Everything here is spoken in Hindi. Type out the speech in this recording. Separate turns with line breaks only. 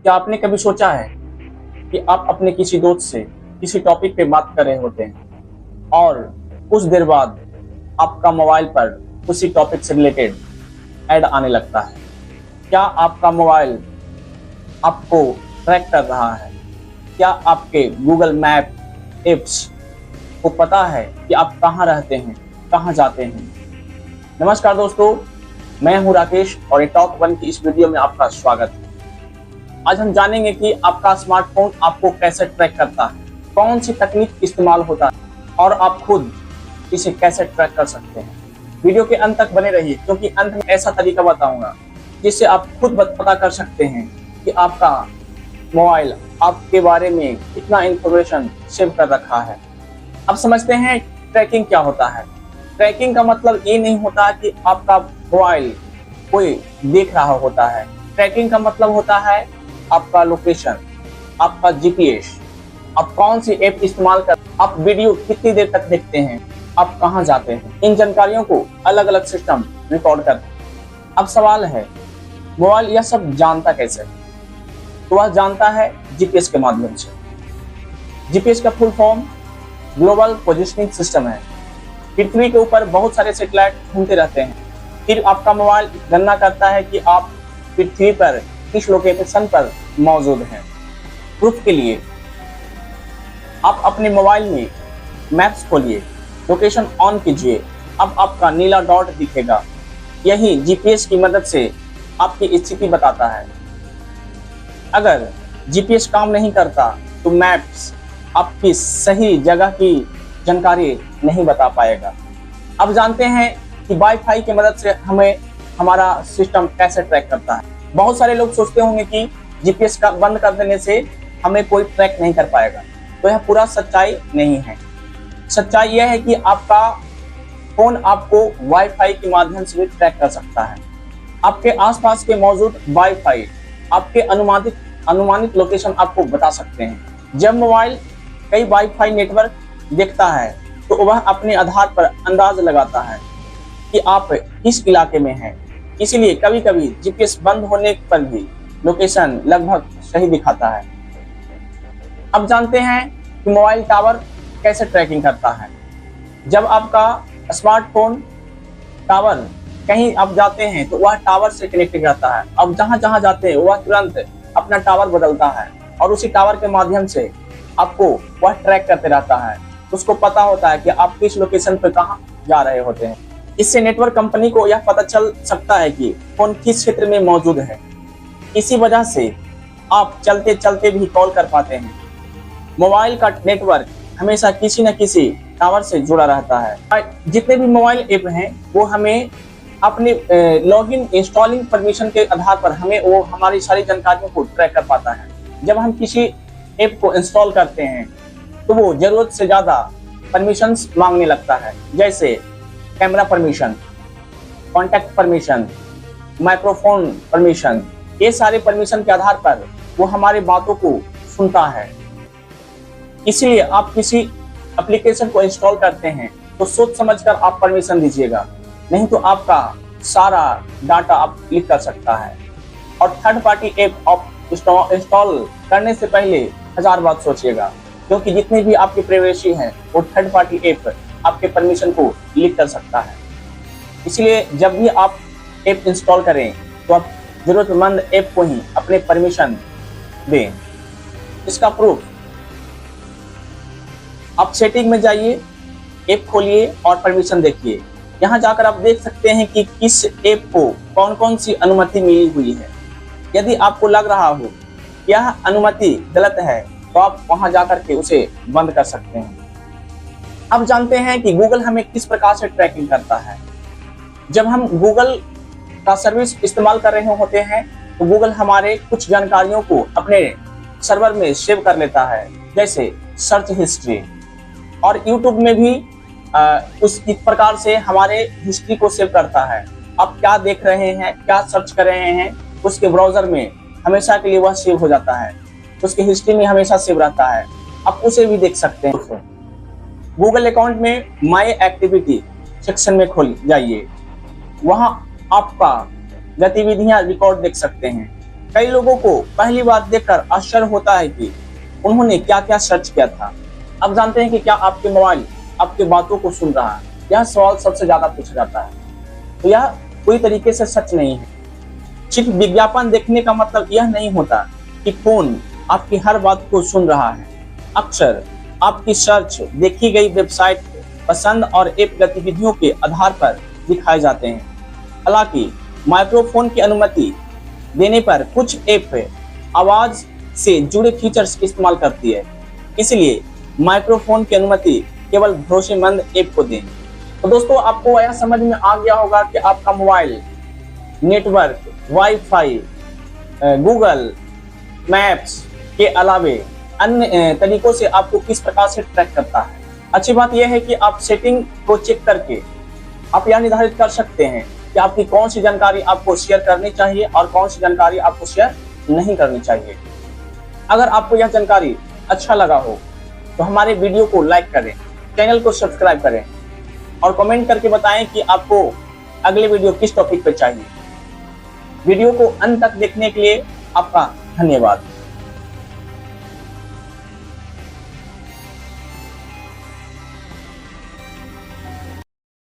क्या आपने कभी सोचा है कि आप अपने किसी दोस्त से किसी टॉपिक पे बात कर रहे होते हैं और कुछ देर बाद आपका मोबाइल पर उसी टॉपिक से रिलेटेड ऐड आने लगता है। क्या आपका मोबाइल आपको ट्रैक कर रहा है? क्या आपके गूगल मैप एप्स को पता है कि आप कहाँ रहते हैं, कहाँ जाते हैं? नमस्कार दोस्तों, मैं हूँ राकेश और टॉक वन की इस वीडियो में आपका स्वागत है। आज हम जानेंगे कि आपका स्मार्टफोन आपको कैसे ट्रैक करता है, कौन सी तकनीक इस्तेमाल होता है और आप खुद इसे कैसे ट्रैक कर सकते हैं। वीडियो के अंत तक बने रहिए क्योंकि अंत में ऐसा तरीका बताऊंगा जिससे आप खुद पता कर सकते हैं कि आपका मोबाइल आपके बारे में कितना इंफॉर्मेशन सेव कर रखा है। अब समझते हैं ट्रैकिंग क्या होता है। ट्रैकिंग का मतलब ये नहीं होता कि आपका मोबाइल कोई देख रहा होता है। ट्रैकिंग का मतलब होता है आपका लोकेशन, आपका जीपीएस, आप कौन सी ऐप इस्तेमाल कर, आप वीडियो कितनी देर तक देखते हैं, आप कहां जाते हैं, इन जानकारियों को अलग अलग सिस्टम रिकॉर्ड करते हैं। अब सवाल है, मोबाइल यह सब जानता कैसे? तो वह जानता है जीपीएस के माध्यम से। जीपीएस का full form global positioning system है। पृथ्वी के ऊपर बहुत सारे सैटेलाइट घूमते रहते हैं, फिर आपका मोबाइल गणना करता है कि आप पृथ्वी पर किस लोकेशन पर मौजूद हैं। प्रूफ के लिए आप अपने मोबाइल में मैप्स खोलिए, लोकेशन ऑन कीजिए, अब आपका नीला डॉट दिखेगा। यही जीपीएस की मदद से आपकी स्थिति बताता है। अगर जीपीएस काम नहीं करता तो मैप्स आपकी सही जगह की जानकारी नहीं बता पाएगा। अब जानते हैं कि वाईफाई की मदद से हमें हमारा सिस्टम कैसे ट्रैक करता है। बहुत सारे लोग सोचते होंगे कि जीपीएस का बंद कर देने से हमें कोई ट्रैक नहीं कर पाएगा, तो यह पूरा सच्चाई नहीं है। सच्चाई यह है कि आपका फोन आपको वाईफाई के माध्यम से भी ट्रैक कर सकता है। आपके आसपास के मौजूद वाईफाई आपके अनुमानित लोकेशन आपको बता सकते हैं। जब मोबाइल कई वाईफाई नेटवर्क देखता है तो वह अपने आधार पर अंदाज लगाता है कि आप किस इलाके में हैं। इसलिए कभी कभी जीपीएस बंद होने पर भी लोकेशन लगभग सही दिखाता है। अब जानते हैं कि मोबाइल टावर कैसे ट्रैकिंग करता है। जब आपका स्मार्टफोन टावर कहीं आप जाते हैं तो वह टावर से कनेक्टेड रहता है। अब जहां जहां जाते हैं वह तुरंत अपना टावर बदलता है और उसी टावर के माध्यम से आपको वह ट्रैक करते रहता है। उसको पता होता है कि आप किस लोकेशन पर कहाँ जा रहे होते हैं। इससे नेटवर्क कंपनी को यह पता चल सकता है कि फोन किस क्षेत्र में मौजूद है। इसी वजह से आप चलते चलते भी कॉल कर पाते हैं। मोबाइल का नेटवर्क हमेशा किसी न किसी टावर से जुड़ा रहता है। जितने भी मोबाइल ऐप हैं वो हमें अपने लॉगिन इंस्टॉलिंग परमिशन के आधार पर हमें वो हमारी सारी जानकारियों को ट्रैक कर पाता है। जब हम किसी ऐप को इंस्टॉल करते हैं तो वो जरूरत से ज्यादा परमिशंस मांगने लगता है, जैसे camera permission, contact permission, microphone permission. ये सारे परमिशन के आधार पर वो हमारी बातों को सुनता है। इसलिए आप किसी एप्लीकेशन को इंस्टॉल करते हैं तो सोच समझकर आप परमिशन दीजिएगा, नहीं तो आपका सारा डाटा आप लीक कर सकता है। और थर्ड पार्टी ऐप आप इंस्टॉल करने से पहले 1000 बार सोचिएगा, क्योंकि जितनी भी आपकी प्राइवेसी है वो थर्ड पार्टी ऐप आपके परमिशन को लीक कर सकता है। इसलिए जब भी आप ऐप इंस्टॉल करें तो आप जरूरतमंद ऐप को ही अपने परमिशन दें। इसका प्रूफ, आप सेटिंग में जाइए, ऐप खोलिए और परमिशन देखिए। यहाँ जाकर आप देख सकते हैं कि किस ऐप को कौन कौन सी अनुमति मिली हुई है। यदि आपको लग रहा हो यह अनुमति गलत है तो आप वहां जाकर के उसे बंद कर सकते हैं। अब जानते हैं कि गूगल हमें किस प्रकार से ट्रैकिंग करता है। जब हम गूगल का सर्विस इस्तेमाल कर रहे होते हैं तो गूगल हमारे कुछ जानकारियों को अपने सर्वर में सेव कर लेता है, जैसे सर्च हिस्ट्री। और यूट्यूब में भी उस इस प्रकार से हमारे हिस्ट्री को सेव करता है। आप क्या देख रहे हैं, क्या सर्च कर रहे हैं, उसके ब्राउजर में हमेशा के लिए वह सेव हो जाता है, उसकी हिस्ट्री में हमेशा सेव रहता है। आप उसे भी देख सकते हैं। गूगल अकाउंट में माई एक्टिविटी सेक्शन में खोल जाइए, वहां आपका गतिविधियां रिकॉर्ड देख सकते हैं। कई लोगों को पहली बार देखकर आश्चर्य होता है कि उन्होंने क्या क्या सर्च किया था। अब जानते हैं कि क्या आपके मोबाइल आपकी बातों को सुन रहा है? यह सवाल सबसे ज्यादा पूछा जाता है। तो यह कोई तरीके से सच नहीं है। सिर्फ विज्ञापन देखने का मतलब यह नहीं होता कि फोन आपकी हर बात को सुन रहा है। अक्सर आपकी सर्च, देखी गई वेबसाइट, पसंद और ऐप गतिविधियों के आधार पर दिखाए जाते हैं। हालांकि माइक्रोफोन की अनुमति देने पर कुछ ऐप आवाज से जुड़े फीचर्स इस्तेमाल करती है, इसलिए माइक्रोफोन की अनुमति केवल भरोसेमंद ऐप को दें। तो दोस्तों, आपको यह समझ में आ गया होगा कि आपका mobile network, wifi, Google maps के अलावे अन्य तरीकों से आपको किस प्रकार से ट्रैक करता है। अच्छी बात यह है कि आप सेटिंग को चेक करके आप यह निर्धारित कर सकते हैं कि आपकी कौन सी जानकारी आपको शेयर करनी चाहिए और कौन सी जानकारी आपको शेयर नहीं करनी चाहिए। अगर आपको यह जानकारी अच्छा लगा हो तो हमारे वीडियो को लाइक करें, चैनल को सब्सक्राइब करें और कमेंट करके बताएं कि आपको अगले वीडियो किस टॉपिक पर चाहिए। वीडियो को अंत तक देखने के लिए आपका धन्यवाद।